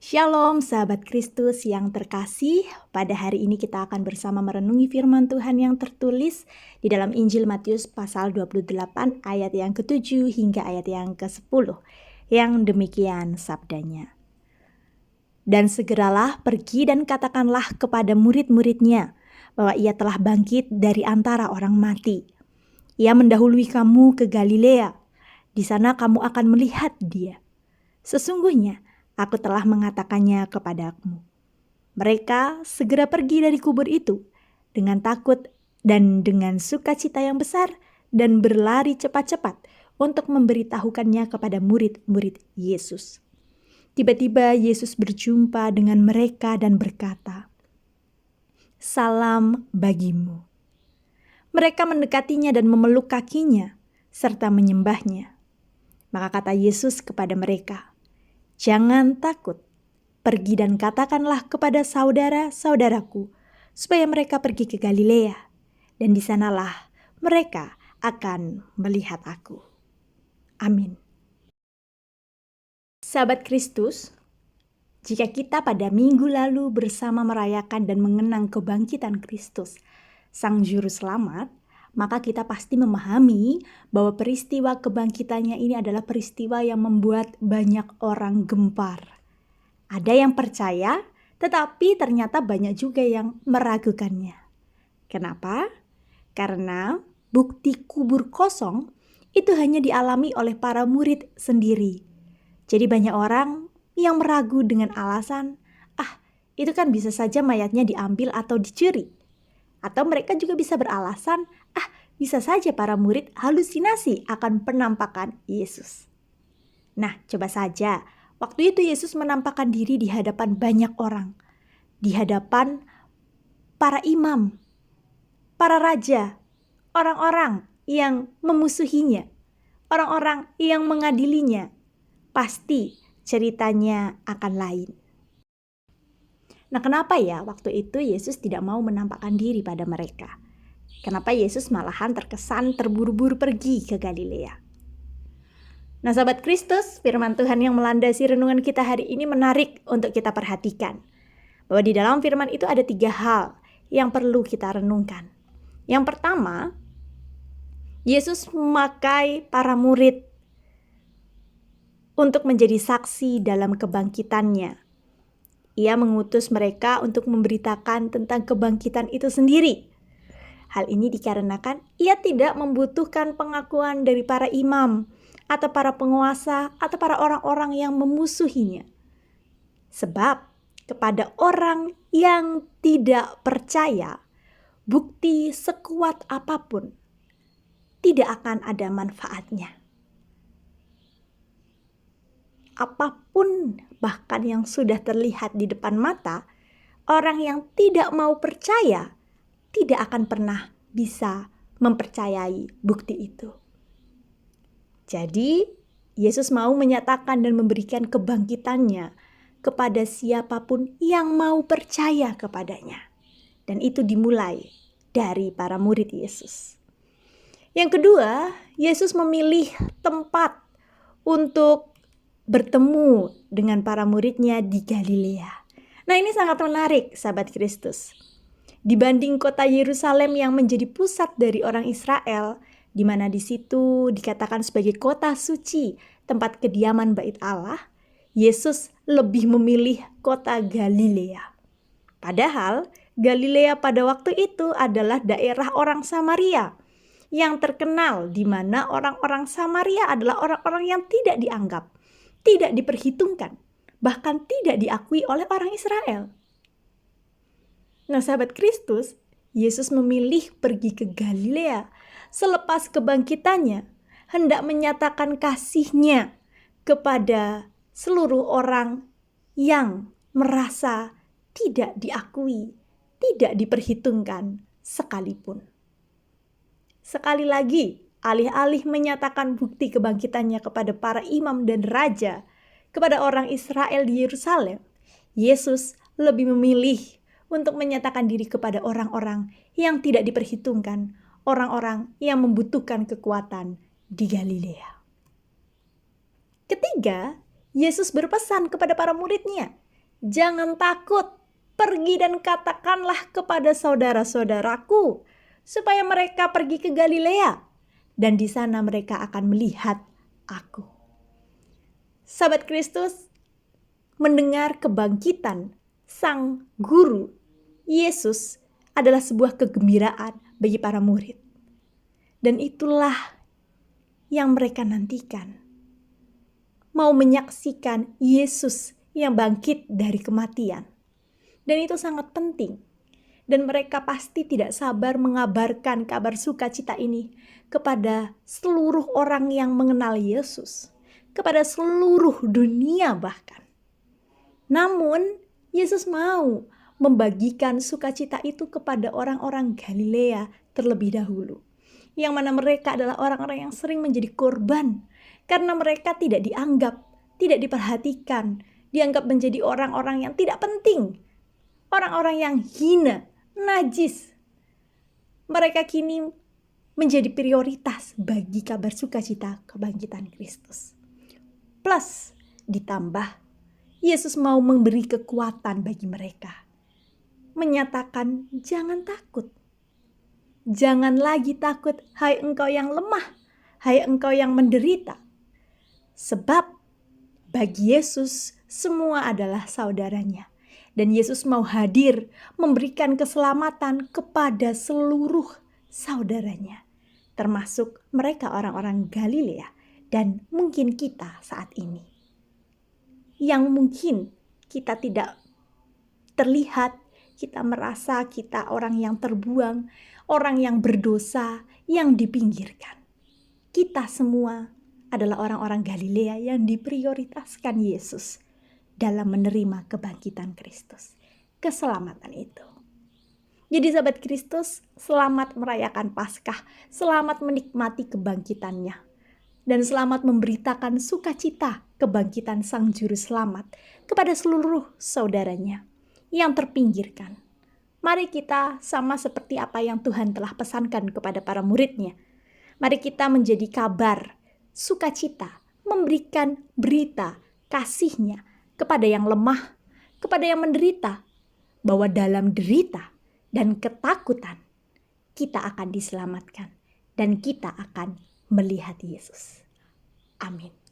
Shalom sahabat Kristus yang terkasih, pada hari ini kita akan bersama merenungi firman Tuhan yang tertulis di dalam Injil Matius pasal 28 ayat yang ke-7 hingga ayat yang ke-10, yang demikian sabdanya. Dan segeralah pergi dan katakanlah kepada murid-muridnya bahwa ia telah bangkit dari antara orang mati. Ia mendahului kamu ke Galilea, di sana kamu akan melihat dia. Sesungguhnya aku telah mengatakannya kepadamu. Mereka segera pergi dari kubur itu dengan takut dan dengan sukacita yang besar dan berlari cepat-cepat untuk memberitahukannya kepada murid-murid Yesus. Tiba-tiba Yesus berjumpa dengan mereka dan berkata, "Salam bagimu." Mereka mendekatinya dan memeluk kakinya serta menyembahnya. Maka kata Yesus kepada mereka, "Jangan takut, pergi dan katakanlah kepada saudara-saudaraku, supaya mereka pergi ke Galilea, dan di sanalah mereka akan melihat aku." Amin. Sahabat Kristus, jika kita pada minggu lalu bersama merayakan dan mengenang kebangkitan Kristus, Sang Juru Selamat, maka kita pasti memahami bahwa peristiwa kebangkitannya ini adalah peristiwa yang membuat banyak orang gempar. Ada yang percaya, tetapi ternyata banyak juga yang meragukannya. Kenapa? Karena bukti kubur kosong itu hanya dialami oleh para murid sendiri. Jadi banyak orang yang meragu dengan alasan, itu kan bisa saja mayatnya diambil atau dicuri. Atau mereka juga bisa beralasan, bisa saja para murid halusinasi akan penampakan Yesus. Nah, coba saja, waktu itu Yesus menampakkan diri di hadapan banyak orang. Di hadapan para imam, para raja, orang-orang yang memusuhinya, orang-orang yang mengadilinya. Pasti ceritanya akan lain. Nah, kenapa ya waktu itu Yesus tidak mau menampakkan diri pada mereka? Kenapa Yesus malahan terkesan terburu-buru pergi ke Galilea? Nah, sahabat Kristus, firman Tuhan yang melandasi renungan kita hari ini menarik untuk kita perhatikan. Bahwa di dalam firman itu ada 3 hal yang perlu kita renungkan. Yang pertama, Yesus memakai para murid untuk menjadi saksi dalam kebangkitannya. Ia mengutus mereka untuk memberitakan tentang kebangkitan itu sendiri. Hal ini dikarenakan ia tidak membutuhkan pengakuan dari para imam atau para penguasa atau para orang-orang yang memusuhinya. Sebab kepada orang yang tidak percaya, bukti sekuat apapun tidak akan ada manfaatnya. Apapun bahkan yang sudah terlihat di depan mata, orang yang tidak mau percaya tidak akan pernah bisa mempercayai bukti itu. Jadi, Yesus mau menyatakan dan memberikan kebangkitannya kepada siapapun yang mau percaya kepadanya. Dan itu dimulai dari para murid Yesus. Yang kedua, Yesus memilih tempat untuk bertemu dengan para muridnya di Galilea. Nah, ini sangat menarik, sahabat Kristus. Dibanding kota Yerusalem yang menjadi pusat dari orang Israel, di mana di situ dikatakan sebagai kota suci, tempat kediaman Bait Allah, Yesus lebih memilih kota Galilea. Padahal Galilea pada waktu itu adalah daerah orang Samaria yang terkenal, di mana orang-orang Samaria adalah orang-orang yang tidak dianggap, tidak diperhitungkan, bahkan tidak diakui oleh orang Israel. Nah, sahabat Kristus, Yesus memilih pergi ke Galilea selepas kebangkitannya, hendak menyatakan kasih-Nya kepada seluruh orang yang merasa tidak diakui, tidak diperhitungkan sekalipun. Sekali lagi, alih-alih menyatakan bukti kebangkitannya kepada para imam dan raja, kepada orang Israel di Yerusalem, Yesus lebih memilih untuk menyatakan diri kepada orang-orang yang tidak diperhitungkan, orang-orang yang membutuhkan kekuatan di Galilea. Ketiga, Yesus berpesan kepada para murid-Nya, Jangan takut, pergi dan katakanlah kepada saudara-saudaraku supaya mereka pergi ke Galilea, dan di sana mereka akan melihat aku. Sahabat Kristus, mendengar kebangkitan Sang Guru Yesus adalah sebuah kegembiraan bagi para murid. Dan itulah yang mereka nantikan. Mau menyaksikan Yesus yang bangkit dari kematian. Dan itu sangat penting. Dan mereka pasti tidak sabar mengabarkan kabar sukacita ini kepada seluruh orang yang mengenal Yesus. Kepada seluruh dunia bahkan. Namun, Yesus mau membagikan sukacita itu kepada orang-orang Galilea terlebih dahulu. Yang mana mereka adalah orang-orang yang sering menjadi korban. Karena mereka tidak dianggap, tidak diperhatikan. Dianggap menjadi orang-orang yang tidak penting. Orang-orang yang hina, najis. Mereka kini menjadi prioritas bagi kabar sukacita kebangkitan Kristus. Plus, ditambah, Yesus mau memberi kekuatan bagi mereka. Menyatakan, jangan takut. Jangan lagi takut, hai engkau yang lemah, hai engkau yang menderita. Sebab bagi Yesus semua adalah saudaranya. Dan Yesus mau hadir memberikan keselamatan kepada seluruh saudaranya. Termasuk mereka orang-orang Galilea dan mungkin kita saat ini. Yang mungkin kita tidak terlihat, kita merasa kita orang yang terbuang, orang yang berdosa, yang dipinggirkan. Kita semua adalah orang-orang Galilea yang diprioritaskan Yesus dalam menerima kebangkitan Kristus. Keselamatan itu. Jadi sahabat Kristus, selamat merayakan Paskah, selamat menikmati kebangkitannya. Dan selamat memberitakan sukacita kebangkitan Sang Juru Selamat kepada seluruh saudaranya yang terpinggirkan. Mari kita sama seperti apa yang Tuhan telah pesankan kepada para muridnya. Mari kita menjadi kabar, sukacita, memberikan berita kasih-Nya kepada yang lemah, kepada yang menderita, bahwa dalam derita dan ketakutan kita akan diselamatkan dan kita akan melihat Yesus. Amin.